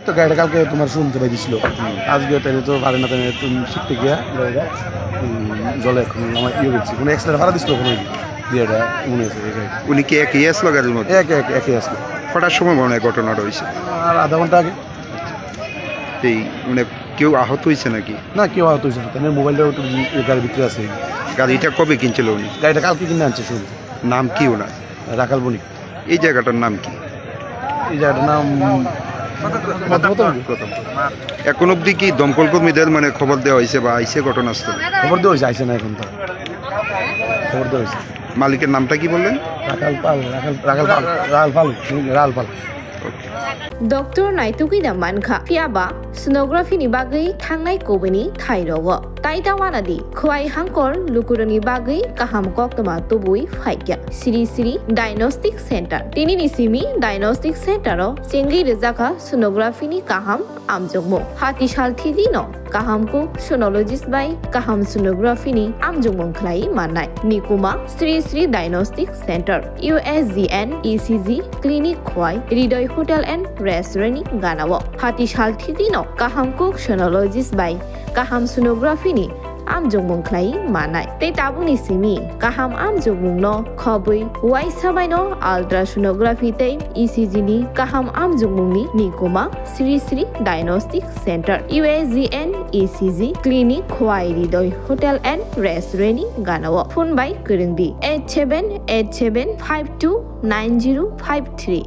তো গাড়িটা কালকে তোমার শুনতে পাইছিল আজকে তাই তো পারে না তাই তুমি শিখতে গিয়া জলে আমার ইয়ে করছি কোনো এক্সট্রা ভাড়া দিছিল কোনো দিয়েটা মনে আছে উনি কি একই আসলো গাড়ির মধ্যে একই আসলো কটার সময় মনে হয় ঘটনাটা হয়েছে আর আধা ঘন্টা আগে এই মানে কেউ আহত হয়েছে নাকি না কেউ আহত হয়েছে না তাই মোবাইলটা গাড়ির ভিতরে আছে গাড়িটা কবে কিনছিল উনি গাড়িটা কালকে কিনে আনছে শুধু নাম কি ওনার রাখাল বণিক এই জায়গাটার নাম কি এই জায়গাটার নাম এখন অব্দি কি দমকল কর্মীদের মানে খবর দেওয়া হয়েছে বা আইসে ঘটনাস্থলে খবর দেওয়া হয়েছে আইসে না এখন তো খবর দেওয়া হয়েছে মালিকের নামটা কি বললেন রাখাল পাল Doctor Naituki da Manka, Piaba, Sonography ni Bagay, Tangai Kobani, Tairogo. Taita Wanadi, Kwai Hankor, Lukurani Bagay, Kaham Koktama Tubui, Faikya, Siri Diagnostic Center. Tinini Simi, Diagnostic Center, Sengi Rezaka, Sonography ni Kaham, Amjogmo. Hati Shaltidino, Kaham ko, Sonologist by Kaham Sonography ni Amjogmon Klai Manai. Nikuma, Siri Diagnostic Center, USGN, ECG, Clinic Kwai, Ridoy Hotel and Restaurant Ganawo. Hati Shaltidino, Kaham ko, Sonologist by Kaham Sonography ni Amjogmon Klai Manai. Te tabuni simi, Kaham Amjogmon no, Kobui, Wai Sabaino, Ultrasonography te, ECG ni, Kaham Amjogmon ni, Nikoma, Siri Diagnostic Center, USGN, ECG, Clinic, Kwai Ridoy Hotel and Restaurant Ganawo. Phone by Kurungdi 8787529053.